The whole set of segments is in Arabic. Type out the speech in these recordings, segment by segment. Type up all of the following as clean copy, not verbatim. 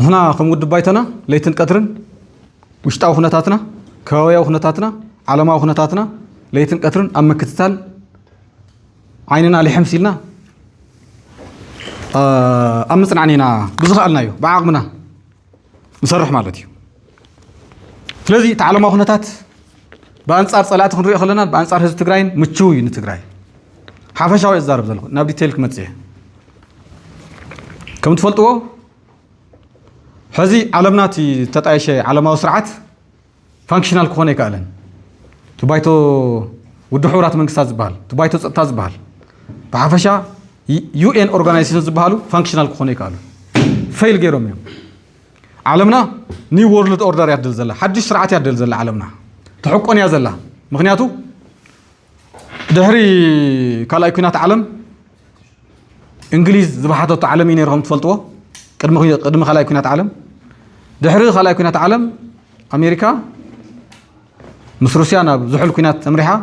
نحنا خمود بايتنا ليتن قدرن وشتاو خناتاتنا كواياو خناتاتنا علماو خناتاتنا ليتن قدرن أما كتتال عيننا لحمسيلنا أمسن عنينا بزخالنا يو بعقمنا نصرح مالتي فلذي تعلماو خناتات بأنصار صلاة خنري خلنا بأنصار هز تجراين متشوي نتجراي حافشوا الزارب زلوا نبدي تلك متسيه كم تفلتوا هذه علمناتي تتعيش علماء سرعات فانكشنال كونه كالن تبايتو ودحورات من قصاز بحال تبايتو صطاز بحال بحافشا UN organizations بحالو فانكشنال كونه كالو فيل غيروم علمنا نيو وورلد اوردر يعدل زلا حدش سرعات يعدل زلا علمنا تحقون يا زلا مغنياتو دهري كالاي كنات عالم انجليز زبحاتو تعلمين يرهم تفلطوا قدم خلاي كنات عالم دحري خلاي كنات عالم امريكا مس روسيانا بزحل كنات امريحا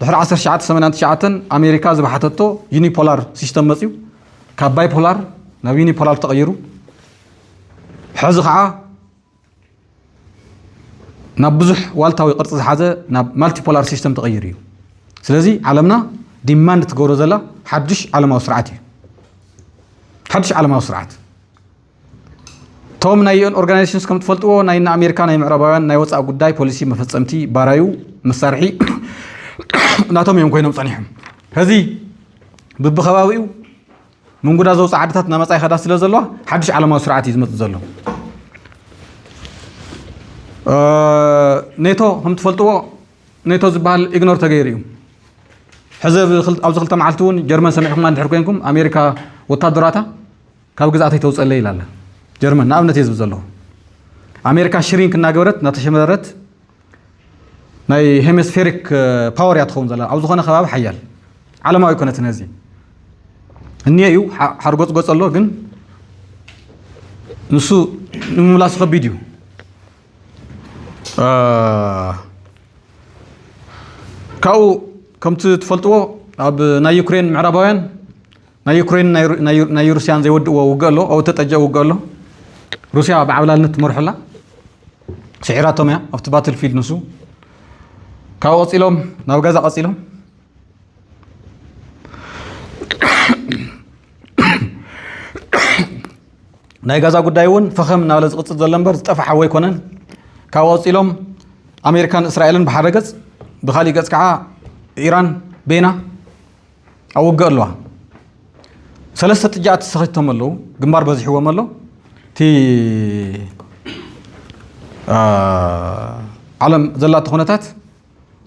دحر 10 شعات 8 شعات امريكا زبحاتو يوني بولار سيستم مصيو كباي بولار ناب يوني بولار تغيروا حز خعا ناب بزح والتاوي قرص حازه ناب مالتي بولار سيستم تغيريو سلازي علمنا ديماند تغورو زلا حدش علماء سرعتي حدش علماء سرعت توم نايون اورغانيزيشنز كم تفلطوا ناينا امريكا ناي معرباوያን ناي وصا ጉዳይ ፖሊሲ መፈጸምቲ ባራዩ መሳርሒ ናቶም እዮም ኮይኖም ጸኒሖም ህዚ ብብኸባቢው መንጉዳ ዘውፃ ዓድታት ናመጻይ ኸዳ ስለ ዘለዋ ሓድሽ ዓለማዊ ስርዓት ይዝመጽ ዘሎ ኔቶ ከም ትፈልጥዎ ኔቶ ዝበሃል ኢግኖር ተገይሩ እዩ حزب أو زخلت معلتون جرمن سمعكم عن حركينكم أمريكا وتدراتا كابجز أتي توصل لي لا جرمن نعم نتيز بزلوا أمريكا شرين كنا جورت نتشمرت ناي هيمسفيريك باور يدخون زلا أو زخنا خباب حيال على ما يكون تنازي النيو حرقت قص الله جن نسو نملاصق فيديو كاو كم تفلتوا أب ناي يوكرين معرباوين ناي يوكرين ناي روسيان زي ود وقالوا أو تتجا وقالوا روسيا بعملها نت مرحلة سعراتهم يا أفتبات الفيل نسو كاو أصيلهم ناو جازا أصيلهم ناي جازا قد دايون فخم نالز قصة زلمبر استفح حوي كونن كاو أصيلهم أمريكان إسرائيل بحرقز بخالي جز كعا إيران بينا أو قالوا ثلاثة جات سخيتهم الله جمار بزحوا مالله تي عالم زلات خونتات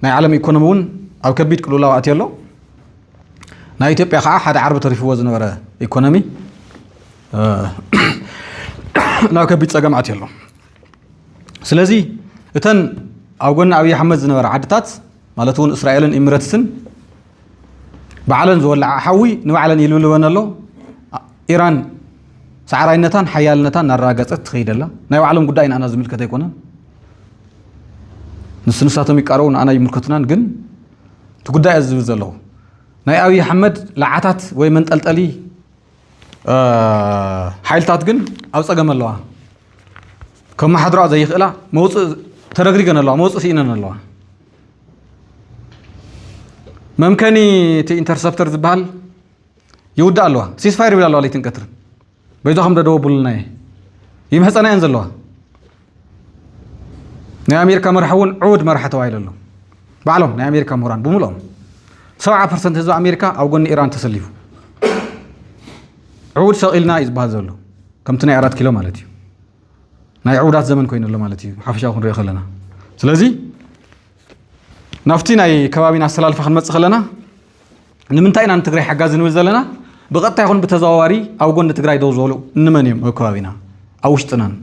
ناي عالم يكونمون أو كبيت كل الله وقت يلو ناي تبي خا حد عرب تعرف وزن ورا إيكونومي ناو كبيت سجمعت يلو سلازي إتن أو قلنا أبي حمد زنور عدتات مالتون إسرائيل إماراتسن بعلن زول حوي نوعلن يلولون له إيران سعرينتان حيالنتان نراجعت تخيل الله نوعلن قدين أنا زميل كده يكونن نساتهم يقارون أنا يملكتنا جن تقدر أزوج له ناي أبي حمد لعتات ويمنت التالي حيلتات جن أو سجم الله كم حضر زي خلا موت ترجرينا الله موت سينا الله ممكني تي انترسبتر زبال يودع الله سيس فاير بلا الله ليتن كتر بيدو هم دو بولناي يمحص انا ينزل الله نا امريكا مرحون عود مرحته وايل الله بعلم نا امريكا موران بمولهم 7% هزو امريكا او غن ايران تسليفو عود سقيلنا يزبال زلو كم تنا 4 كيلو مالتي نا عودات زمن كوين الله مالتي حفشا كون ريخلنا سلازي نفتينا كبابينا سلالف خنمص خلنا نمنتاينا نتغري حجاز نوزلنا بقطع يكون بتزاواري او غن تغراي دوزولو نمنيم كبابينا اوشطنان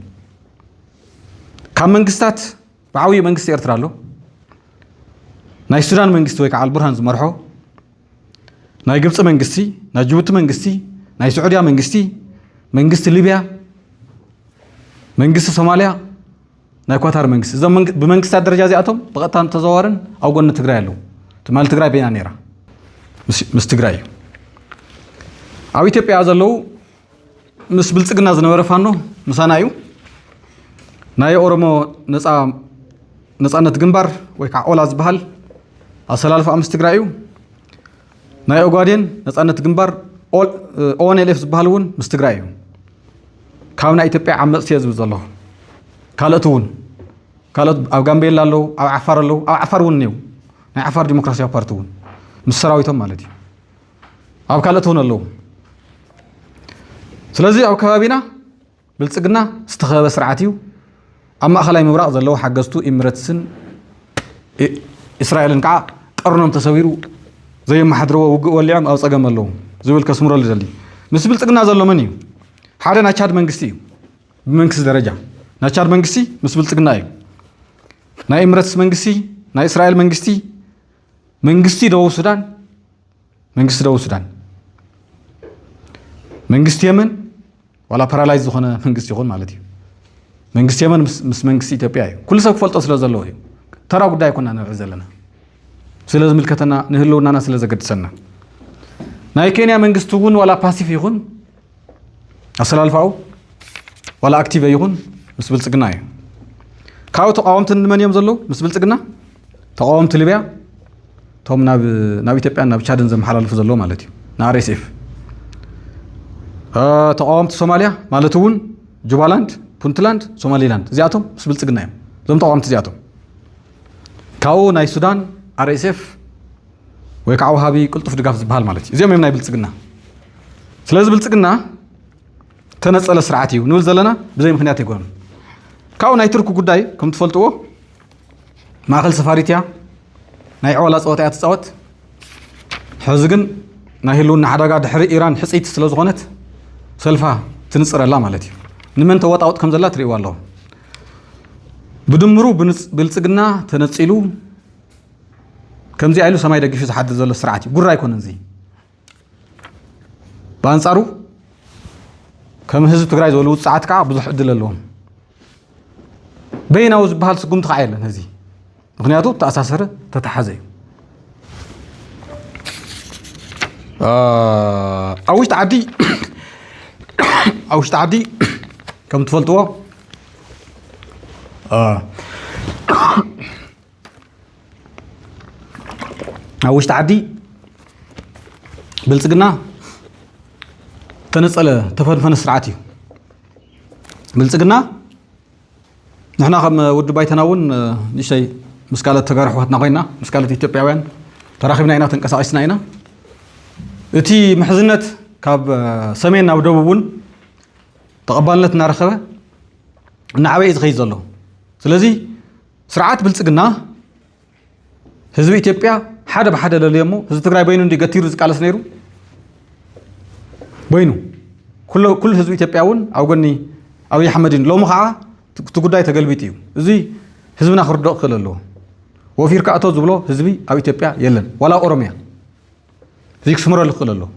كم منغستات بعوي منغست يرترالو ناي سودان منغست وي كعال برهان زمرحو ناي ግብጽ መንግስቲ ناي جيبوتي መንግስቲ ناي سعوديا መንግስቲ መንግስት ليبيا መንግስት ሶማሊያ ناي كواتار منغس إذا بمنغس الدرجة زياتهم بقطعن تزوارن أو قلنا تجري له تمال تجري بينا نيرة مستجري أو يتبي هذا لو مس بلتقنا زنورة فانو مسانايو ناي أورمو نصانت جنبار ويكع أولاز بحال أصلالف أمس تقرأيو ناي أوغادين نصانت جنبار أون ألف بحالون مستقرأيو كاونا إتبع عمل سياز بزالله كالتون كالت أو جنبيلا له أو عفار له أو عفارون نيو ناي عفار ديمقراطية بارتون مسراويتهم مالتي أو كالتون له سلازي أو كبابينا بلصقنا استخبى سرعتيو أما أخلاي مبرق زلوا حجزتو إمرتسن إسرائيل نقع قرنهم تصويرو زي ما حضروا واليوم أو صقم اللهم زي الكسمرة اللي زلي مس بلصقنا زلوا مني حدا نشاد منقسي بمنقس درجة نشاد منقسي مس بلصقنا أيو نا إمرتس منقسي نا إسرائيل منقسي دو السودان منقسي يمن ولا بارالايز زخنا منقسي يخون مالتي منقسي يمن مس منقسي إثيوبيا كل سوق فلت أصله زلوا ترى قد يكون أنا عزلنا سلازم الكتنا نهلو نانا سلازم قد سنة ناي كينيا منقستون ولا باسيف يخون أصل الفاو ولا أكتيف يخون مس بلصقنا كاو تقاومت من يوم زلوا مس بلصقنا تقاومت ليبيا توم ناب إثيوبيا ناب تشادن زم حلال فزلوا مالتي ناريسيف تقاومت سوماليا مالتون جوبالاند بونتلاند سوماليلاند زياتهم مس بلصقنا زم تقاومت زياتهم كاو ناي السودان RSF ويكعو هابي قلطف دقاف زبال مالتي زي ما يمناي بلصقنا سلاز بلصقنا تنصل سرعتي ونول زلنا بزي مخنيات يقول كاو ناي تركو قداي كم تفلطوه ماخل سفاريتيا ناي عولا صوتيا تصوت حزقن ناي هلون حداقا دحري إيران حصيت سلاز غونت سلفا تنصر الله مالتي نمن توطاوت كم زلا تريوا الله بدمرو بلصقنا تنصيلو كم زي عيلو سماي دقيف حد زول سرعتي قرر يكون زي بانصارو كم حزب تግራይ زولو ساعات كا بزح ዕድል ኣለዎም بيناو ዝበሃል ስጉም ተኻይለን እዚ ምክንያቱ ተኣሳሰረ ተተሓዘ أوشت عدي كم تفلتوا أوشت عدي بلصقنا تنصل تفنفن سرعتي بلصقنا نحنا خم ود بايتناون نشي مسكالة تجارح وحدنا قينا مسكالة إثيوبياوين تراخبنا هنا تنقصنا هنا أتي محزنة كاب سمين أو دبوبون تقبلت نارخبة نعوي إزغيز الله سلزي سرعات بلصقنا حزب إثيوبيا حدا بحدا لليومو حزب تجاري بينو دي قتير زكالة سنيرو بينو كل حزب إثيوبياون أو قني أو يحمدين لو مخاعة تقداي تقلبيتيو زي حزبنا خردق خلالو وفي ركعتو زبلو حزبي أو إثيوبيا يلن ولا أوروميا زيك سمرة لخلالو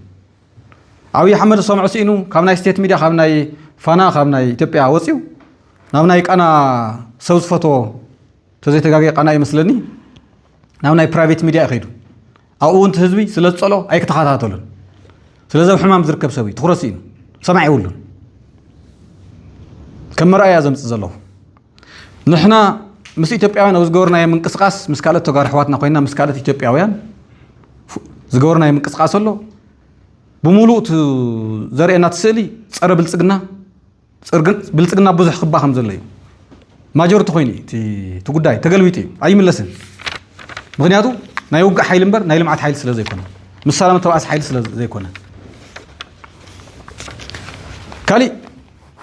أو يحمد الصمع سينو كامنا ستيت ميديا كامنا فانا كامنا إثيوبيا وصيو نامنا أنا سوز فوتو تزي تجاجي أنا يمسلني نامنا برايفت ميديا أخيدو أو أنت حزبي سلسلة صلوا أي كتحاتاتولن سلسلة حمام زركب سوي تخرسين سمع يقولون كم مرة يا زمت زلوا نحنا مس إثيوبياوين وزجورنا يمن قصقاس مسكالة تجار حواتنا قينا مسكالة إثيوبياوين زجورنا يمن قصقاس الله بمولوت زرعنا تسلي صار بلصقنا بزح خبا خمس الليل ما جرت خويني تقداي تقلبيتي أي ملسن مغنياتو نايوقع حيل مبر نايلم عاد حيل سلا زي كنا مسالمة تبعس حيل سلا زي كنا كالي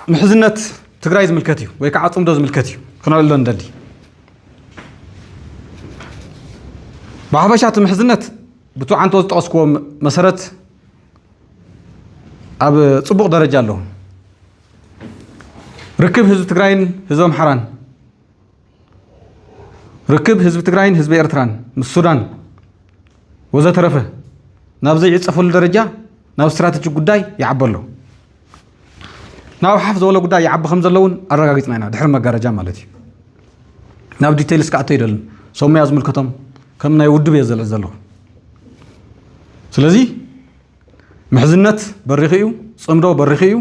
محزنة تجرايز ملكتي ويكعطم دوز ملكتي كنا لون دلي بحبشات محزنة بتوع عن توز تقصكو مسرت أب صبغ درجة له ركب حزب تجراين حزب محران ركب حزب تجراين حزب إيرتران من السودان وذا ترفه نابزي يتصفوا الدرجة ناب استراتيجي قداي يعبله ناب حفظ ولا قداي يعب خمسة لون الرجاجتنا هنا دحر مجرجة مالتي ناب ديتيلز كعطيرل سومي أزم الكتم كمنا يود بيزل زلوا سلزي محزنة بريخيو صمدو بريخيو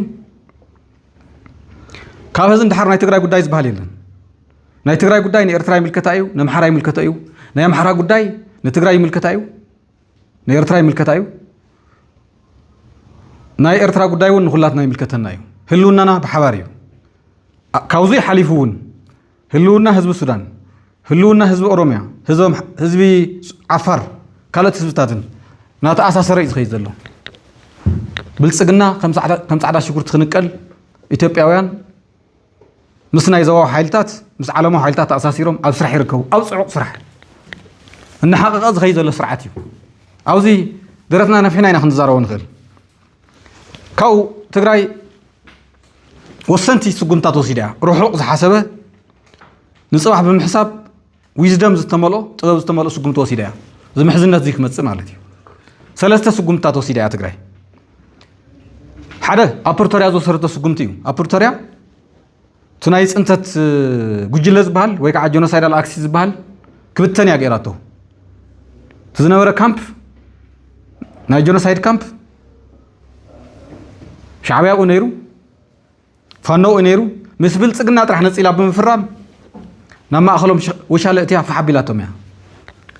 كافز اندحر ناي تግራይ ጉዳይ ዝባሃል የለን ናይ ትግራይ ጉዳይ ንኤርትራ ይምልከታ እዩ ንአምሓራ ይምልከታ እዩ ናይ አምሓራ ጉዳይ ንትግራይ ይምልከታ እዩ ንኤርትራ ይምልከታ እዩ ናይ ኤርትራ ጉዳይ እውን ንኹላትና ይምልከተና እዩ ህልውናና ብሓባር እዩ ካውዚ ሓሊፉውን ህልውና ህዝቢ ሱዳን ህልውና ህዝቢ ኦሮሚያ ህዝቢ ዓፋር ካልኦት ህዝብታትን ናተኣሳሰረ እዩ ዝኸይድ ዘሎ ብልጽግና ከም ጻዕዳ ሽጉርቲ ክንቀል ኢትዮጵያውያን ምስ ናይ ዘዋው ሓይልታት ምስ ዓለማዊ ሓይልታት ተኣሳሲሮም ኣብ ስራሕ ይርከቡ ኣብ ጽዑቕ ስራሕ እናሓቐቐ ዝኸይድ ዘሎ ስርዓት እዩ ኣብዚ ደረትና ነፊሕና ኢና ክንዛረቦ ንኽእል ካብኡ ትግራይ ወሰንቲ ስጉምታት ወሲዳ ርሑቕ ዝሓሰበ ንፅባሕ ብምሕሳብ ዊዝደም ዝተመልኦ ጥበብ ዝተመልኦ ስጉምቲ ወሲዳ እያ ዝምሕዝነት እዚ ክመፅእ ማለት እዩ ሰለስተ ስጉምታት ወሲዳ እያ ትግራይ ሓደ ኣብ ፕሪቶርያ ዝወሰደቶ ስጉምቲ እዩ ኣብ ፕሪቶርያ እቲ ናይ ፅንተት ጉጅለ ዝበሃል ወይ ከዓ ጆኖሳይዳል ኣክሲ ዝበሃል ክብተን እያ ገይራቶ እቲ ዝነበረ ካምፕ ናይ ጆኖሳይድ ካምፕ ሻዕብያኡ ነይሩ ፋኖኡ ነይሩ ምስ ብልፅግና ጥራሕ ነፂላ ብምፍራም ናብ ማእኸሎም ወሻለ እትያ ፈሓቢላቶም እያ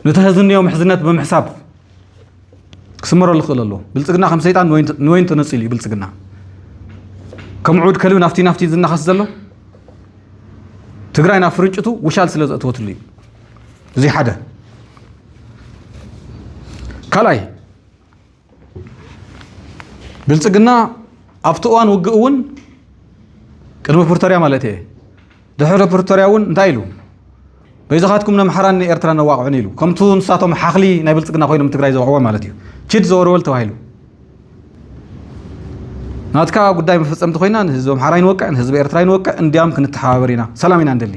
ነቲ ህዝብንዮ ምሕዝነት ብምሕሳብ ክስመረሉ ክእል ኣሎ ብልፅግና ከም ሰይጣን ንወይን ተነፂሉ እዩ ብልፅግና ከም ዑድ ከልቢ ናፍቲ ዝናኸስ ዘሎ ትግራይ ናብ ፍርጭቱ ውሻል ስለ ዘእትወትሉ እዩ እዚ ሓደ ካልኣይ ብልፅግና ኣብቲ እዋን ውግእ እውን ቅድሚ ፕሪቶርያ ማለት እየ ድሕሪ ፕሪቶርያ እውን እንታይ ኢሉ በይዛኻትኩም ነምሓራን ኤርትራ ነዋቅዑን ኢሉ ከምቱ ንሳቶም ሓኽሊ ናይ ብልፅግና ኮይኖም ትግራይ ዘውዕዎ ማለት እዩ ችድ ዘወርወል ተባሂሉ ናትካ ጉዳይ መፈፀምቲ ኮይና ንህዝቢ ኣምሓራ ይንወቅዕ ንህዝቢ ኤርትራ ይንወቅዕ እንዲያም ክንተሓባበር ኢና ሰላም ኢና እንደሊ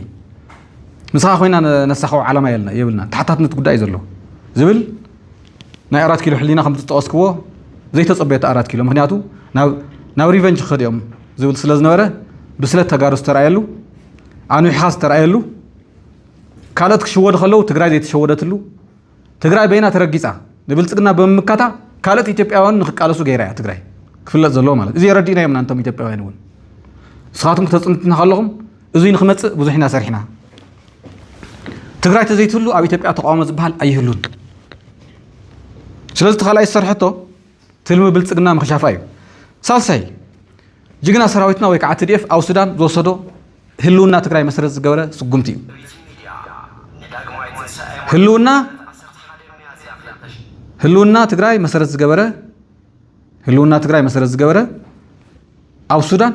ምስኻ ኮይና ነሳኸው ዓላማ የብልና ተሓታትነት ጉዳይ ዘሎ ዝብል ናይ 4 ኪሎ ሕሊና ከም ዝጠቀስክዎ ዘይተፀበየተ 4 ኪሎ ምክንያቱ ናብ ሪቨንጅ ክኸድ እዮም ዝብል ስለ ዝነበረ ብስለት ተጋሩ ዝተረኣየሉ ኣንዊሕኻ ዝተረኣየሉ ካልኦት ክሽወዱ ከለዉ ትግራይ ዘይተሸወደትሉ ትግራይ በይና ተረጊፃ ንብልፅግና ብምምካታ ካልኦት ኢትዮጵያውያን ንክቃለሱ ገይራ እያ ትግራይ ክፍለጥ ዘለዎ ማለት እዚ የረዲእና እዮም እናንቶም ኢትዮጵያውያን እውን ንስኻትኩም ተፅንትና ከለኹም እዙይ ንክመፅእ ብዙሕ ኢና ሰሪሕና ትግራይ ተዘይትህሉ ኣብ ኢትዮጵያ ተቃውሞ ዝበሃል ኣይህሉን ስለዚ ተኻልኣይ ዝሰርሐቶ ትልሚ ብልፅግና ምክሻፋ እዩ ሳልሳይ ጅግና ሰራዊትና ወይ ከዓ TDF ኣብ ሱዳን ዝወሰዶ ህልውና ትግራይ መሰረት ዝገበረ ስጉምቲ እዩ ህልውና ትግራይ መሰረት ዝገበረ ኣብ ሱዳን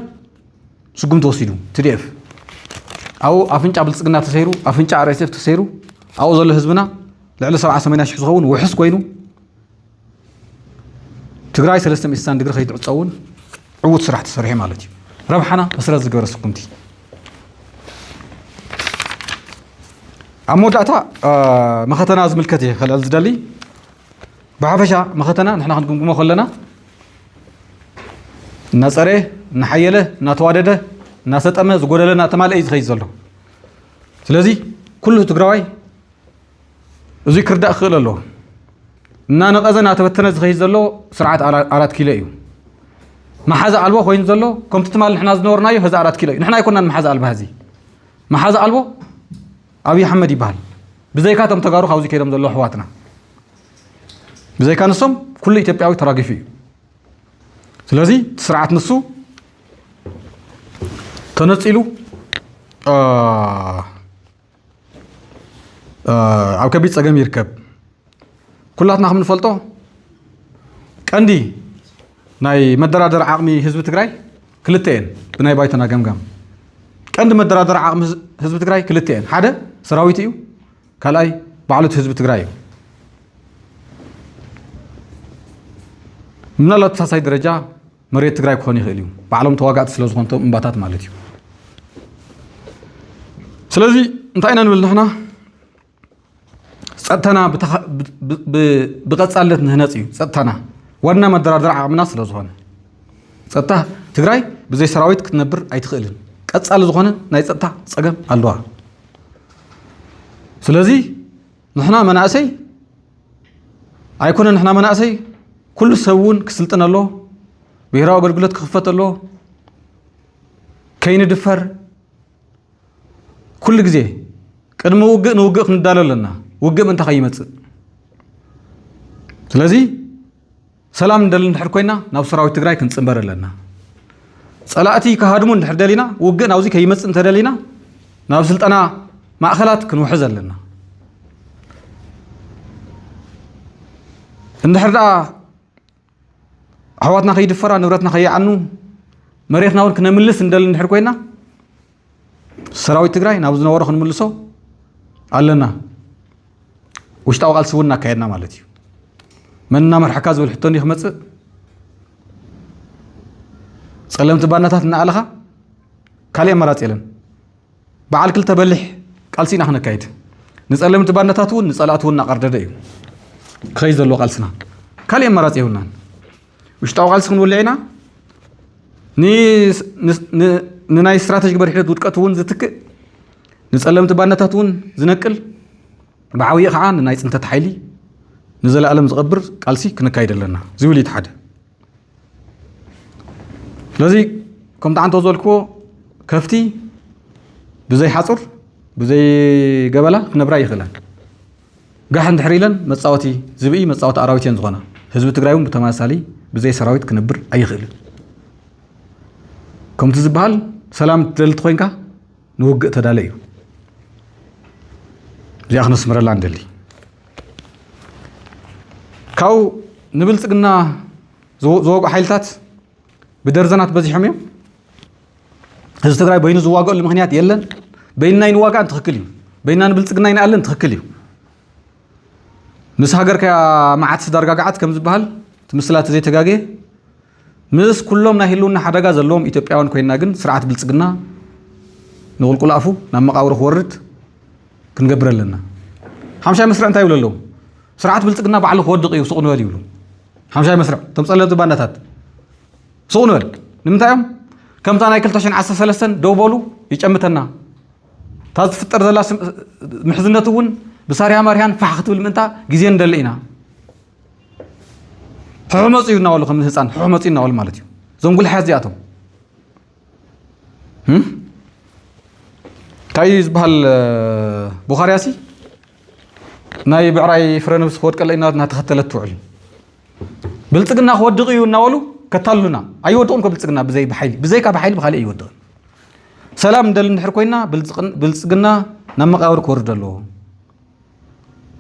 ስጉምቲ ወሲዱ TDF أو أفنج قبل سجنات تسيرو أفنج عريسف تسيرو أو ظل حزبنا لعل 7-8 شخصون وحس كوينو تقرأي سلسلة إنسان دقر خيط عتصون عود سرعة تصريح مالتي ربحنا مسرز الجبر السكنتي عمود أتا مختنا أزمل كتير خلال الزدلي بعفشة مختنا نحن خنقوم خلنا نصره نحيله نتوادده ناست أمه زغور لنا تمال أيز خيز الله سلازي كله تقرأي زي كرد أخيل الله نانا أذن أتبتنا خيز الله سرعة 4 كيلو ما حاز ألبو خوين زلو كم تتمال نحن زنورنا يهز 4 كيلو نحن يكوننا محاز ألبو هذه ما حاز ألبو أبي حمد يبال بزي كاتم تجارو خوزي كيرم زلو حواتنا بزي كان الصم كل يتبعوا تراجع فيه سلازي سرعة نصو تنصيلو أو كبيت سجم يركب كلاتنا خم نفلتو كندي ناي مدرادر عقمي حزب تግራይ ክልተን ብናይ ባይተና ገምገም ቀንዲ መደራደር ዓቅሚ ህዝቢ ትግራይ ክልተን ሓደ ሰራዊት እዩ ካልኣይ ባዕሉት ህዝቢ ትግራይ እዩ ምናልባት ተሳሳይ ደረጃ መሬት ትግራይ ክኾን ይኽእል እዩ ባዕሎም ተዋጋእቲ ስለ ዝኾንቶም እምባታት ማለት እዩ ስለዚ እንታይ ኢና ንብል ንሕና ፀጥታና ብቐፃለት ንህነፅ እዩ ፀጥታና ዋና መደራደር ዓቅምና ስለ ዝኾነ ፀጥታ ትግራይ ብዘይ ሰራዊት ክትነብር ኣይትኽእልን ቀፃሊ ዝኾነ ናይ ፀጥታ ፀገም ኣለዋ ስለዚ ንሕና መናእሰይ ኣይኮነ ንሕና መናእሰይ ኩሉ ሰብ እውን ክስልጥን ኣሎ ብሄራዊ ኣገልግሎት ክኽፈት ኣሎ كين دفر كل جزء قدم نوقق ندالو لنا وقق من تخيمت ስለዚህ ሰላም እንደልን ድሕር ኮይና ናብ ሰራዊት ትግራይ ክንጽምበር ኣለና ጸላእቲ ከሃድሙ እንድሕር ደሊና ውግእ ናብዚ ከይመጽእ እንተደሊና ናብ ስልጠና ማእኸላት ክንውሕዝ ኣለና እንድሕር ዳ ኣሕዋትና ከይድፈራ ንብረትና ከይዓኑ መሬትና እውን ክነምልስ እንደልን ድሕር ኮይና ሰራዊት ትግራይ ናብ ዝነበሮ ክንምልሶ ኣለና ውሽጣዊ ቃልሲ እውን እናካየድና ማለት እዩ مننا مرحكا زول حتوني خمس سلمت باناتات نعلها كالي مرات يلن بعد كل تبلح قالسينا احنا كايد نسلمت باناتاتون نسالاتون نقردد ايو خيز لو قالسنا كالي مرات يهونان وش تاو قالسكن ولعنا ني ناي استراتيجي برحله ودقتون زتك نسلمت باناتاتون زنقل بعوي خعان ناي صنتت حيلي نزل ألم زغبر قالسي كنا كايد لنا زولي تحد لذي كم تعان توزولكو كفتي بزي حصر بزي قبلة نبرا يخلان قاحن تحريلن متصاوتي زبئي متصاوت أراويتين زغنا حزب تقرايون بتماسالي بزي سراويت كنبر أي خل كم تزبال سلام تلت خوينكا نوقع تداليو زي أخنا سمر الله عندلي كاو نبلصقنا زوق حيلتات بدرزنات بزيحهم يوم هذا تقراي بينو زواقو المغنيات يلن بيننا ينواقع تخكليو بيننا نبلصقنا ينقلن تخكليو مس هاجر كا معات درغاغات كم زبال تمثلات زي تغاغي مس كلهم ناهلونا حدغا زلوم ايثيوبياون كوينا غن سرعه بلصقنا نقول قلافو نام مقاور خورت كنغبرلنا 50 مسرع انت يوللو سرعة بلصقنا بعلو خودق يو سوق نوال يولو حمشاي مسرع تمصلت باناتات سوق نوال نمتايم كم تانا يكلتاشن 13 دوبولو يጨምተنا تاز فطر زلا محزنتون بساريا ماريان فحخت بالمنتا غزي ندلينا حمصي ناولو كم هصان حمصي ناول مالتي زنقول حازياتهم تايز بحال بخارياسي ناي بعراي فرنوس خود قلينا نتختلت توعل بلصقنا خود دقيو ناولو كتالونا ايودون كبلصقنا بزي بحيل بزي كا بحيل بخالي ايودون سلام ندل نحر كوينا بلصقنا نمقاور كوردلو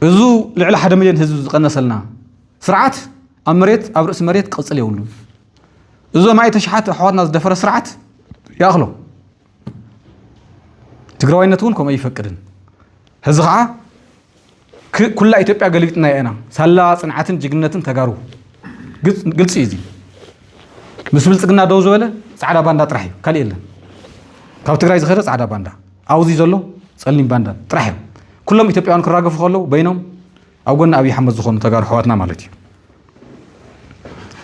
ازو لعل 1 مليون حزب زقنسلنا سرعات امريت ابرس مريت قصل يولو ازو ماي تشحات حواتنا زدفر سرعات ياخلو تقراوينتون كما يفكرن هزغا كل إثيوبيا قلبتنا أنا سلا صنعتن جنتن تجارو قلت سيزي بس بلصقنا دوز ولا سعدا باندا طرحي كاليلا كاو تግራይ ዝኸረ سعدا باندا أوزي زلو صليم باندا طرحي كلهم إثيوبيان كراغف خلو بينهم أو قلنا أبي حمد زخون تجار حواتنا مالتي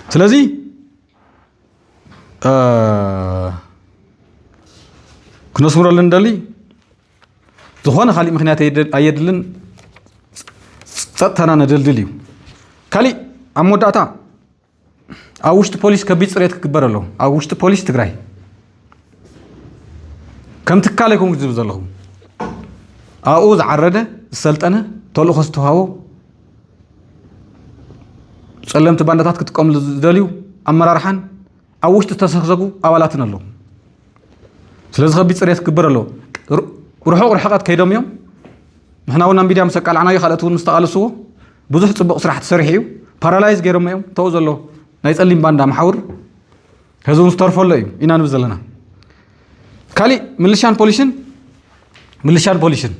سلازي كنا سمر لنا دلي زخون خالي مخنيات أيدلن ጸጥታና ነደልድልዩ ካሊ አሞዳታ አውሽት ፖሊስ ከቢት ጽሬት ክበረሎ አውሽት ፖሊስ ትግራይ ከም ትካለኩም ዝብ ዘለኹ አኡ ዝዓረደ ሰልጠነ ተልእኾ ዝተዋሃቦ ጸለምቲ ባንዳታት ክትቆም ዝደልዩ አመራርሓን አውሽት ተሰኽዘጉ አባላትን ኣለዉ ስለዚ ከቢት ጽሬት ክበረሎ ርሑቕ ርሕቐት ከይዶም እዮም نحن ونا ميديا مسكال عنا يخلطون مستقلسو بزح صبق سرحت سرحيو بارالايز غيرهم يوم توزلو نايصلين باندا محور هزون ستارفول لايو إنا نبزلنا كالي ميليشيان بوليشن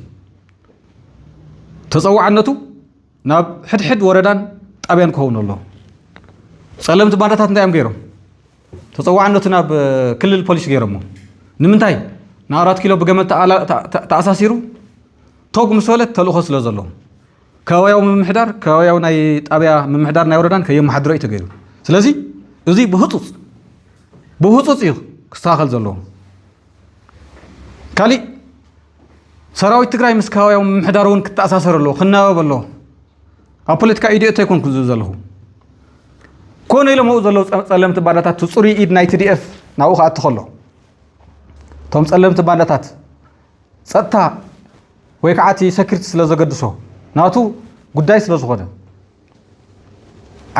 تصوع عنتو ناب حد وردان طابيان كون الله سلمت بانداتات ندايم غيرهم تصوع عنتو ناب كل البوليس غيرهم نمنتاي نا 4 كيلو بجمت تاساسيرو توق مسولت تلوخس لزلو كوايو ممحدار كوايو ناي طابيا ممحدار ناي وردان كيم محدرو يتغيرو سلازي ازي بهطص يخ كستاخل زلو كالي سراويت تግራይ ምስ كوايو ممحدارون كتاساسرلو خناوبلو ابوليتيكا ايديت يكون كزلو كون يلمو زلو صلمت باداتات تصوري ايد ناي تي دي اف ناو خات خلو توم ጸለምቲ ባንዳታት ጸጥታ ወይ ከዓቲ ሰክሪቲ ስለ ዘገድሶ ናቱ ጉዳይ ስለ ዝኾነ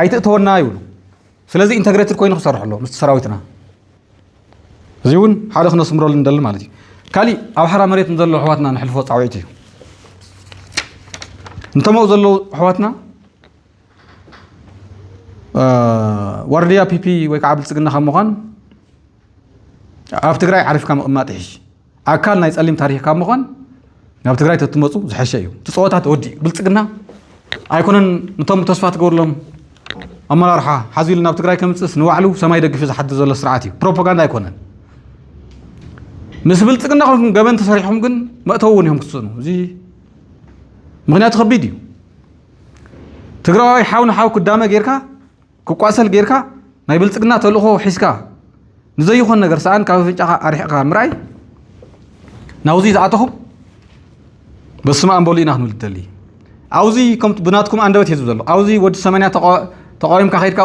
ኣይትእተወና ይብሉ ስለዚ ኢንተግሬትድ ኮይኑ ክሰርሕ ኣሎ ምስ ሰራዊትና እዚውን ሓደ ክነስምረሉ እንደል ማለት እዩ ካሊ ኣብ ሓራ መሬት ዘሎ ኣሕዋትና ንሕልፎ ጻውዒት እዩ እንተመው ዘሎ ኣሕዋትና ዋርድያ ፒፒ ወይ ከዓ ብልጽግና ከም ምዃን ኣብ ትግራይ ዓሪፍካ ምቕማጥ ይሕሽ ኣካል ናይ ጸሊም ታሪክ ካብ ምዃን ናብ ትግራይ ተትመፁ ዝሐሸ እዩ ትፅወታት ወዲ ብልጽግና ኣይኮነን ነቶም ተስፋ ትገብርሎም ኣመራርሓ ሓዚሉ ናብ ትግራይ ከምፅስ ንባዕሉ ሰማይ ደግፊ ዝሓድር ዘሎ ስርዓት እዩ ፕሮፓጋንዳ ኣይኮነን ምስ ብልጽግና ኹም ገበን ተሰሪሖም ግን መእተው እውን እዮም ክጽኑ እዚ ምክንያቱ ከቢድ እዩ ትግራዋይ ሓውን ሓው ክዳመ ጌርካ ክቋሰል ጌርካ ናይ ብልጽግና ተልእኾ ሒዝካ ንዘይኾን ነገር ሰኣን ካብ ፍንጫኻ ኣሪሕካ ምርኣይ ናውዚ ዝኣተኹም በስመ አብ በሉ ኢና ክንብል ደሊ ኣውዚ ከምቲ ብናትኩም አንደበት ሒዙ ዘሎ ኣውዚ ወዲ 80 ተቃዊምካ ኸይድካ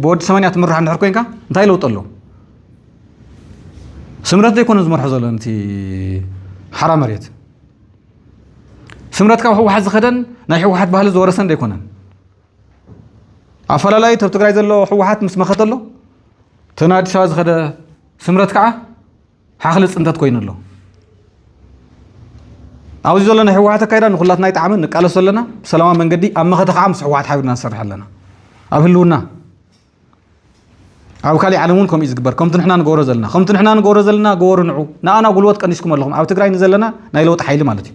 ብወዲ 80 ትምራሕ እንድሕር ኮይንካ እንታይ ለውጥ ኣሎ ስምረት ዘይኮነ ዝመርሖ ዘሎ ነቲ ሓራ መሬት ስምረት ካብ ሕወሓት ዝኸደን ናይ ሕወሓት ባህሊ ዝወረሰን ዘይኮነን ኣፈላላይ ኣብ ትግራይ ዘሎ ሕወሓት ምስ መኸተ ኣሎ ተና ኣዲስ ኣበባ ዝኸደ ስምረት ከዓ ሓኽሊ ፅንተት ኮይኑ ኣሎ ኣብዚ ዘለና ሕወሓት ኣካይዳ ንኹላትና ይጣዕምን ንቃለስ ዘለና ብሰላማዊ መንገዲ ኣብ መኸተ ከዓ ምስ ሕወሓት ሓቢርና ንሰርሕ ኣለና ኣብ ህልውና ኣብ ካሊእ ዓለም እውን ከምኡ ዝግበር ከምቲ ንሕና ንገብሮ ዘለና ከምቲ ንሕና ንገብሮ ዘለና ገበሩ ንዑ ንኣና ጉልበት ቀኒስኩም ኣለኹም ኣብ ትግራይ ንዘለና ናይ ለውጢ ሓይሊ ማለት እዩ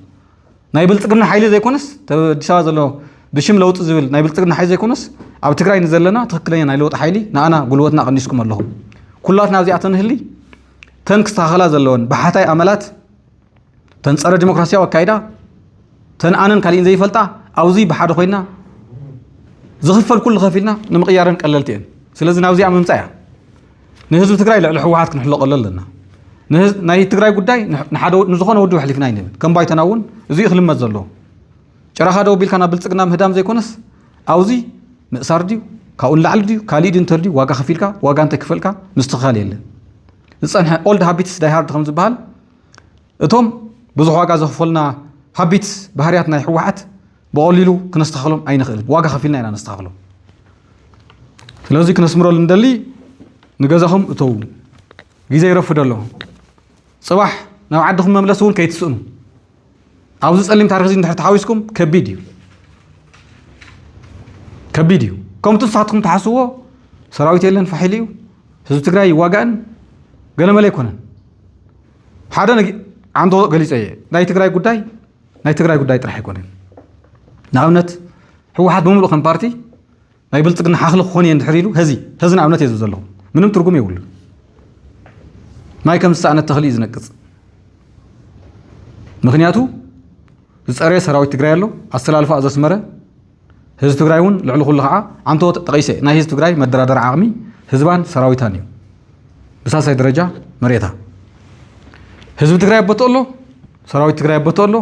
ናይ ብልጽግና ሓይሊ ዘይኮነስ ኣዲስ ኣበባ ዘሎ ብሽም ለውጢ ዝብል ናይ ብልጽግና ሓይሊ ዘይኮነስ ኣብ ትግራይ ንዘለና ትክክለኛ ናይ ለውጢ ሓይሊ ንኣና ጉልበትና ቀኒስኩም ኣለኹም ኩላትና ኣብዚኣተን ህሊ ተን ክስተኻኸላ ዘለወን ብሓታይ ኣመላት ተን ፀረ ዲሞክራሲያዊ ኣካይዳ ተን ኣነን ካሊእን ዘይፈልጣ ኣብዚ ብሓደ ኮይና ዝኽፈል ኩሉ ከፊልና ንምቕያረን ቀለልቲ እየን ስለዚ ናብዚኣ ምምፃእ እያ ንህዝቢ ትግራይ ልዕሊ ሕወሓት ክንሕለቐሎ ኣለና ናይ ትግራይ ጉዳይ ንዝኾነ ወዲ ሕሊፍና ይንብል ከም ባይተና እውን እዚኡ ክልመት ዘለዎ ጭራኻ ደው ቢልካ ናብ ብልጽግና ምህዳም ዘይኮነስ ኣብዚ ምእሳር ድዩ ካብኡ ንላዕሊ ድዩ ካሊእ ድዩ እንተልዩ ዋጋ ከፊልካ ዋጋ እንተይክፈልካ ምስትኽኻል የለን ዝፀንሐ ኦልድ ሃቢትስ ዳይ ሃርድ ከም ዝበሃል እቶም ብዙሕ ዋጋ ዘኽፈልና ሃቢትስ ባህርያት ናይ ሕወሓት ብቐሊሉ ክነስተኻኽሎም ኣይንኽእልን ዋጋ ከፊልና ኢና ነስተኻኽሎም ስለዚ ክነስምረሉ እንደሊ ንገዛኹም እተው ግዜ ይረፍድ ኣሎ ጽባሕ ናብ ዓድኹም መምለስ እውን ከይትስእኑ ኣብዚ ጸሊም ታሪክ እዚ እንድሕር ተሓዊስኩም ከቢድ እዩ ከምቲ ንስኻትኩም ተሓስብዎ ሰራዊት የለን ፋሒል እዩ ህዝቢ ትግራይ ይዋጋእን ገለመለ ኣይኮነን ሓደ ዓንቶ ገሊፀ እየ ናይ ትግራይ ጉዳይ ጥራሕ ኣይኮነን ንኣብነት ሕወሓት ብምሉእ ከም ፓርቲ ናይ ብልጽግና ሓኽሊ ክኾን እየ እንድሕር ኢሉ ህዚ ንኣብነት እየ ዝብ ዘለኹ ምንም ትርጉም የብሉ ማይ ከም ዝሰኣነት ተኽሊ እዩ ዝነቅፅ ምክንያቱ ዝፀረየ ሰራዊት ትግራይ ኣሎ ኣስተላልፋ ዘስመረ ህዝቢ ትግራይ እውን ልዕሊ ኩሉ ከዓ ዓንቶ ጠቒሰ ናይ ህዝቢ ትግራይ መደራደሪ ዓቕሚ ህዝባን ሰራዊታን እዩ ብሳሳይ ደረጃ መሬታ ህዝቢ ትግራይ ኣበቶ ኣሎ ሰራዊት ትግራይ ኣበቶ ኣሎ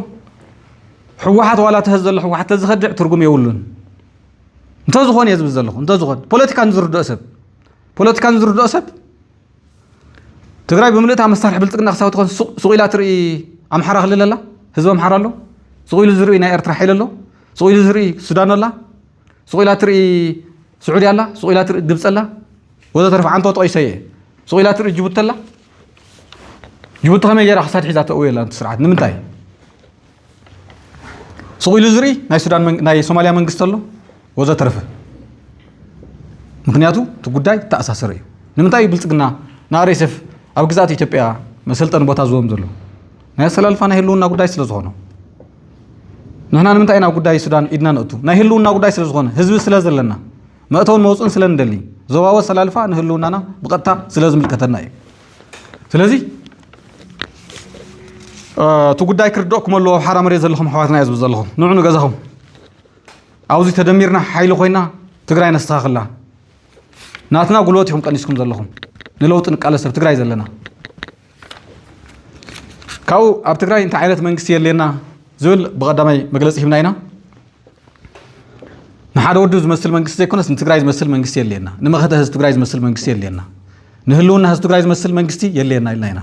ሕወሓት ዋላ ተህዝ ዘሎ ሕወሓት ተዝኸድዕ ትርጉም የብሉን እንተዝኾነ እየ ዝብል ዘለኹ እንተዝኾነ ፖለቲካን ዝርድኦ ሰብ ትግራይ ብምልእታ መሳርሒ ብልጽግና ክሳብ ትኾን ሱቕ ኢላ ትርኢ ኣምሓራ ክልል ኣላ ህዝቢ ኣምሓራ ኣሎ ሱቕ ኢሉ ዝርኢ ናይ ኤርትራ ሓይሊ ኣሎ ሱቕ ኢሉ ዝርኢ ሱዳን ኣላ ሱቕ ኢላ ትርኢ ስዑዲ ኣላ ሱቕ ኢላ ትርኢ ግብፂ ኣላ ወዘተረፈ ዓንቶ ጠቂሰ እየ ሱቕ ኢላ ትርኢ ጅቡቲ ኣላ ጅቡቲ ከመይ ጌራ ክሳድ ሒዛ ተእው የላ ነቲ ስርዓት ንምንታይ ሱቕ ኢሉ ዝርኢ ናይ ሶማልያ መንግስቲ ኣሎ ወዘተረፈ ምክንያቱ እቲ ጉዳይ ተኣሳሰረ እዩ ንምንታይ እዩ ብልጽግና ንኣርኤስኤፍ ኣብ ግዛት ኢትዮጵያ መሰልጠኒ ቦታ ዝቦም ዘሎ ናይ ኣሰላልፋ ናይ ህልውና ጉዳይ ስለ ዝኾነ ንሕና ንምንታይ ናብ ጉዳይ ሱዳን ኢድና ንእቱ ናይ ህልውና ጉዳይ ስለ ዝኾነ ህዝቢ ስለ ዘለና መእተውን መውፅን ስለ ንደሊ ዞባዊ ኣሰላልፋ ንህልውናና ብቐጥታ ስለ ዝምልከተና እዩ ስለዚ እቲ ጉዳይ ክርድኦኩም ኣለዎ ኣብ ሓራ መሬት ዘለኹም ኣሕዋትና እየ ዝብል ዘለኹም ንዑ ንገዛኹም ኣብዚ ተደሚርና ሓይሊ ኮይና ትግራይ ነስተኻኽላ ናትና ጉልበት ኢኹም ቀኒስኩም ዘለኹም ንለውጢ ንቃለስ ኣብ ትግራይ ዘለና ካብኡ ኣብ ትግራይ እንታይ ዓይነት መንግስቲ የለየና ዝብል ብቐዳማይ መግለፂ ሂብና ኢና ንሓደ ወዲ ዝመስል መንግስቲ ዘይኮነስ ንትግራይ ዝመስል መንግስቲ የለየና ንመኸተ ህዝቢ ትግራይ ዝመስል መንግስቲ የለየና ንህልውና ህዝቢ ትግራይ ዝመስል መንግስቲ የለየና ኢልና ኢና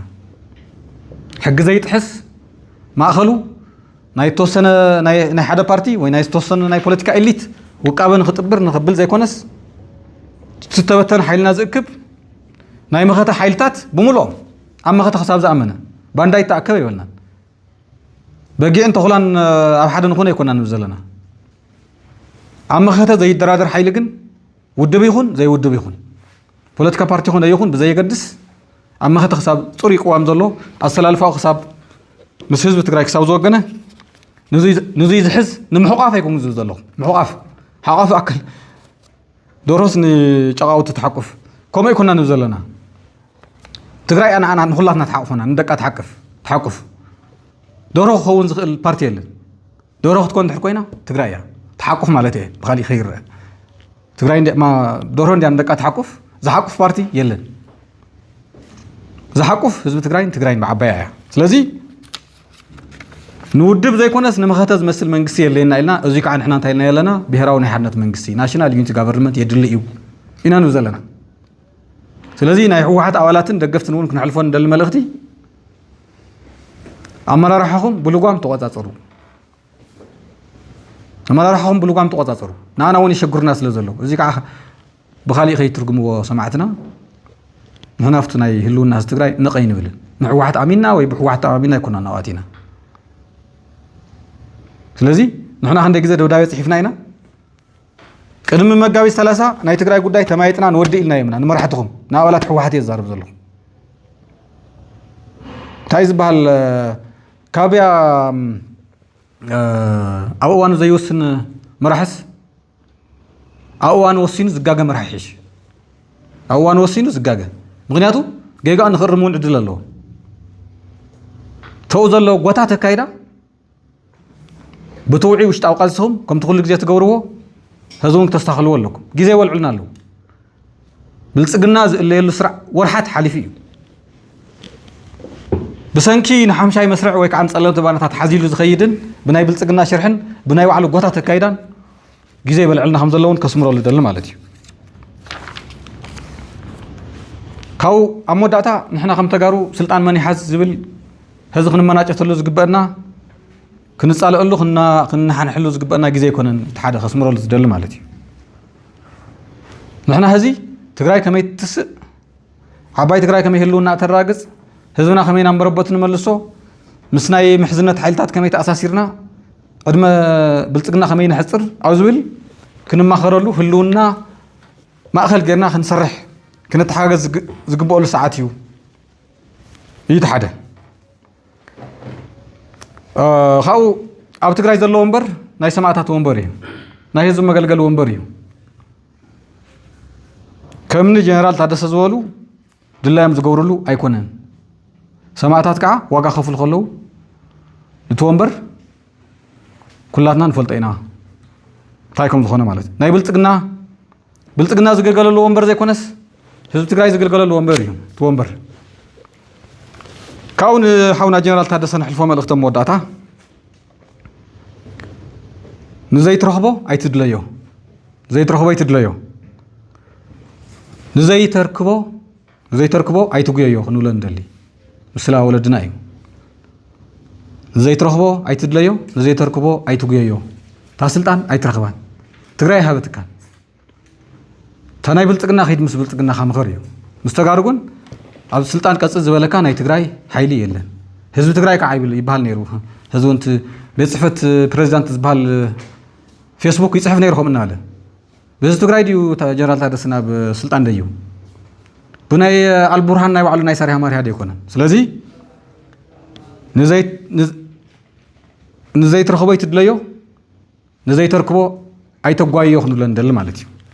حق زي تحس ما أخلو ناي توصنا ناي حدا بارتي وين ناي توصنا ناي بوليتيكا إليت وقابل نخطبر نخبل زي كونس تتبتن حيلنا زكب ناي مخاطة حيلتات بملو أما مخاطة خصاب زعمنا بانداي تأكل يولنا بقي أنت خلان أحد نخون يكون نزلنا أما مخاطة زي الدرادر حيلقن ود بيخون زي ود بيخون بوليتيكا بارتي خون يخون بزي قدس أما مخاطة خصاب طريق وامزلو أصل الفا خصاب مش حزب تقرأ كساو زوجنا نزيد حز نمحقاف يكون مزوز الله محقاف حقاف أكل دورس نجاو تتحقف كم يكون نزلنا تقرأ أنا نخلصنا تحقفنا ندك تحقف دوره خون البارتي اللي دوره تكون تحكينا تقرأ يا تحقف مالته بخلي خير تقرأ ما دوره عندي ندك تحقف زحقف بارتي يلا زحقف حزب تقرأ بعباية لذي نودب زي كونس نمختز مثل منقسي اللي لنا ازيك عن احنا تايلنا يلنا بهراو نحنت منقسي ناشونال يونتي غفرمنت يدليو إنا نزلنا سلازي ناي حوحات أولاتن دقفت نقول كنحلفون ندل ملختي أما لا راحهم بلوغام تقاطعوا أما لا راحهم بلوغام تقاطعوا نانا وني شكر ناس لزلو ازيك بخالي خي ترجموا سمعتنا هنا فتنا يهلو الناس تقراي نقين بل نحوحات أمينا ويبحوحات أمينا يكوننا نواتينا سلازي نحن عندنا جزء دوداوي صحيفنا هنا قدم مقاوي 3 ناي تግራይ ጉዳይ ተማይጥና ንወዲ ኢልና ይምና ንመርሐትኩም ናወላት ሕዋሓት ይዛረብ ዘሎ ታይ ዝበሃል ካብያ ኣዋኑ ዘይወስን መራሕስ ኣዋኑ ወሲኑ ዝጋገ መራሕሽ ኣዋኑ ወሲኑ ዝጋገ ምክንያቱ ገይጋ ንኽርሙን ዕድል ኣለዎ ተው ዘሎ ጎታ ተካይዳ بتوعي وش تعقلتهم كم تقول لك جت جوروه هذون تستخلوا لكم جزء والعلنا له بالسجناز اللي يسرع ورحت حليفي بسنكي نحم شاي مسرع ويك عن صلاه تبعنا تحزيل زخيدن بناي بالسجنا شرحن بناي وعلى قطه تكايدان جزء والعلنا حمد الله كسمروا لدل مالتي كاو عمود داتا نحنا خم تجارو سلطان ماني حاز زبل هذا خن مناجة اللوز جبنا كنسأل له خنا حنحلو زقبنا جزء يكون تحدى خصمرو لتدل مالتي نحن هذي تقرأي كم يتسق عباي تقرأي كم يهلونا تراجز هذونا خمينا مربطنا ملصو مسناي محزنة حيلتات كم يتأساسيرنا قد ما بلتقنا خمينا حصر عزول كنا ما خرلو هلونا ما أخل جرنا خنصرح كنا تحاجز زقبوا له ساعاتيو يتحدى خاو أو تقرأي ذا لومبر ناي سماعات ومبري ناي زم مقلقل ومبري كم من جنرال تحدث زوالو دلهم زجورلو أيكونن سماعات كع واقع خفل خلو لتومبر كلاتنا نفلتينا تايكم زخونة مالت ناي بلتقنا زجلجل لومبر زي كونس هذا تقرأي زجلجل لومبري تومبر كون حاونا جنرال تحدثنا حلفهم الأختم وداتا نزاي ترحبو أي تدليو زي ترحبو أي تدليو نزاي تركبو أي تقيو خنولا ندلي مسلا ولدنا أيو نزاي ترحبو أي تدليو نزاي تركبو أي تقيو تاسلتان أي ترخبان تقرأي هابتك تناي بلتقنا خيد مس بلتقنا خامخريو مستقارقون أب سلطان قصة زبالة ناي تقرأي حيلي يلا هزو تقرأي كعيب يبهال نيرو هزو أنت بيصحفت بريزيدنت زبال فيسبوك يصحف نيرو من هذا بس تقرأي ديو جنرال تادسنا بسلطان ديو بناي البرهان ناي وعلو ناي ساريها ماري هذا يكون سلازي نزاي ترخبو يتدليو نزاي تركبو أي تقوي يخنو لندل مالتي